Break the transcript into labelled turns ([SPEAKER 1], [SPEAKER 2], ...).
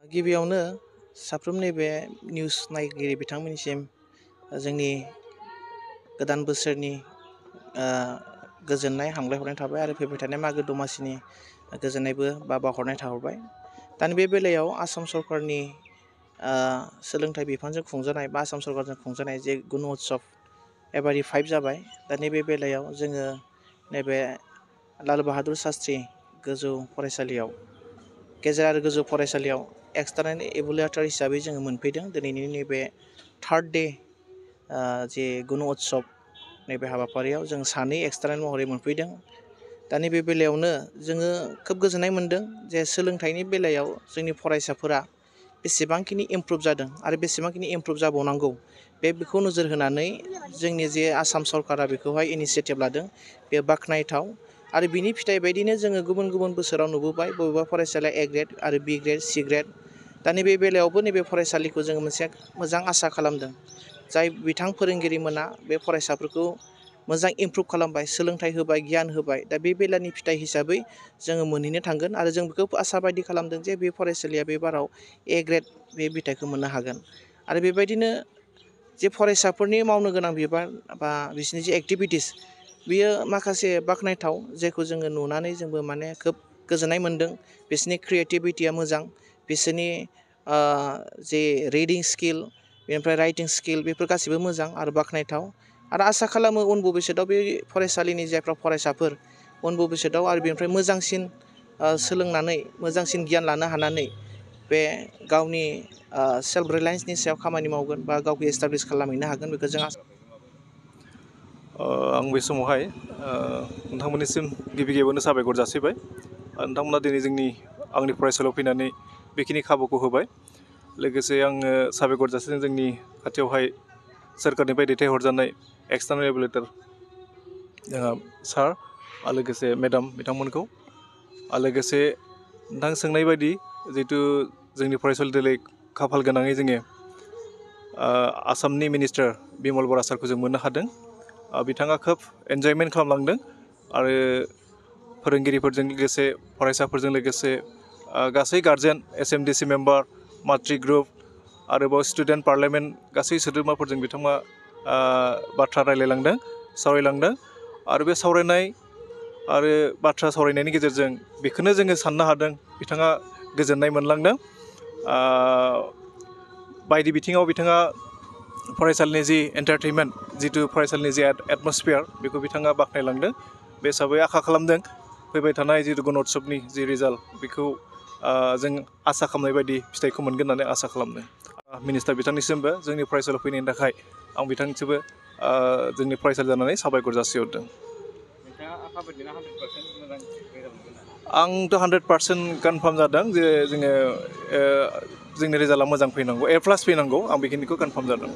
[SPEAKER 1] गिबियावनो साफ्रोम नैबे निउस नायगिरि बिथांमोननिसिम जोंनि गोदान बोसोरनि गोजोननाय हामलायहरनाय थाबाय आरो फैबाय थानाय मागो दमासिनि गोजोननायबो बावहरनाय थाहरबाय। दानि बे बेलायाव आसाम सरकारनि सोलोंथाइ बिफानजों खुंजानाय बा आसाम सरकारजों खुंजानाय जे गुन उत्सव एबारि 5 जाबाय। दा नैबे बेलायाव जोङो नैबे लाल बाहादुर शास्त्री गोजौ फरायसालियाव गेजेर आरो गोजौ फरायसालियाव एक्सटार्नेल इभुलुएटर हिसाबै जोङो मोनफैदों। दिनैनि नैबे 3rd डे जे गुन उत्सव नैबे हाबाफारियाव जों 2 एक्सटार्नेल महरै मोनफैदों। दा नैबे बेलायावनो जोङो खोब गोजोननाय मोन्दों जे सोलोंथाइनि बेलायाव जोंनि फरायसाफोरा बेसेबांखिनि इमप्रुभ जादों आरो बेसेबांखिनि इमप्रुभ जाबावनांगौ बेखौ नोजोर होनानै जोंनि जे आसाम सरकारा बेखौहाय इनिसिएटिभ लादों, बे बाख्नायथाव। आरो बिनि फिथाइ बायदिनो जोङो गुबुन गुबुन बोसोराव नुबोबाय बबेबा फरायसालिया A ग्रेड आरो B ग्रेड C ग्रेड। दा नैबे बेलायावबो नैबे फरायसालिखौ जोङो मोनसे मोजां आसा खालामदों। जाय बिथां फोरोंगिरिमोना बे फरायसाफोरखौ मोजां इमप्रुभ खालामबाय, सोलोंथाइ होबाय, गियान होबाय। दा बे बेलानि फिथाइ हिसाबै जोङो मोनहैनो थांगोन आरो जों बेखौ आसा बायदि खालामदों जे बे फरायसालिया बे बाराव A ग्रेड बे बिथाइखौ मोननो हागोन। आरो बेबायदिनो जे फरायसाफोरनि मावनो गोनां बिबान बा बिसोरनि जे एक्टिभिटिस बियो माखासे बाख्नायथाव, जायखौ जोङो नुनानै जोंबो माने खोब गोजोननाय मोन्दों। बिसोरनि क्रिएटिभिटिया मोजां, बिसोरनि जे रिडिं स्किल, बेनिफ्राय राइटिं स्किल बेफोर गासिबो मोजां आरो बाख्नायथाव। आरो आसा खालामो उन भबिष्यतआव बे फरायसालिनि जायफ्रा फरायसाफोर उन भबिष्यतआव आरो बेनिफ्राय मोजांसिन सोलोंनानै मोजांसिन गियान लानो हानानै बे गावनि सेल्फ रिलायेन्सनि सायाव खामानि मावगोन बा गावखौ एस्टाब्लिश खालामहैनो हागोन, बेखौ जों
[SPEAKER 2] आं बे समावहाय नोंथांमोननिसिम गिबि गिबियावनो साबायखर जासिबाय। नोंथांमोना दिनै आंनि फरायसालियाव फैनानै बेखिनि खाबुखौ होबाय। लोगोसे आङो साबायखर जासिदों जोंनि खाथियावहाय सोरखारनिफ्राय दैथायहरजानाय एक्सटार्नेल इभुलुएटर जोंहा सार आरो लोगोसे मेडाम बिथांमोनखौ। आरो लोगोसे नोंथां सोंनाय बायदि जिहेतु जोंनि फरायसालि देलाय खाफाल गोनाङै जोङो आसामनि मिनिस्टार बिमल बरा सारखौ जों मोननो हादों। बिथाङा खोब एन्जयमेन्ट खालामलांदों आरो फोरोंगिरिफोरजों लोगोसे फरायसाफोरजों लोगोसे गासै गार्जेन SMDC मेम्बार, मात्रि ग्रुप आरोबाव स्टुडेन्ट पार्लामेन्ट गासै सोद्रोमाफोरजों बिथाङा बाथ्रा रायलायलांदों, सावरायलांदों। आरो बे सावरायनाय आरो बाथ्रा सावरायनायनि गेजेरजों बेखौनो जोङो साननो हादों बिथाङा गोजोननाय मोनलांदों। बायदि बिथिङाव बिथाङा फरायसालिनि जि एन्टारटेनमेन्ट, जितु फरायसालिनि जि एटमस्फियार बेखौ बिथाङा बाख्नायलांदों। बे हिसाबै आखा खालामदों फैबाय थानाय जितु गुन उत्सवनि जि रिजाल्ट बेखौ जों आसा खालामनाय बायदि फिथाइखौ मोनगोन होननानै आसा खालामदों। मिनिस्टार बिथांनिसिमबो जोंनि फरायसालियाव फैनायनि थाखाय आं बिथांनिसिमबो जोंनि फरायसालि जानानै साबायखर जासिहरदों। आंथ' 100% कनफार्म जादों जे जोंनि रिजाल्टआ मोजां फैनांगौ, A+ फैनांगौ। आं बेखिनिखौ कनफार्म जादों।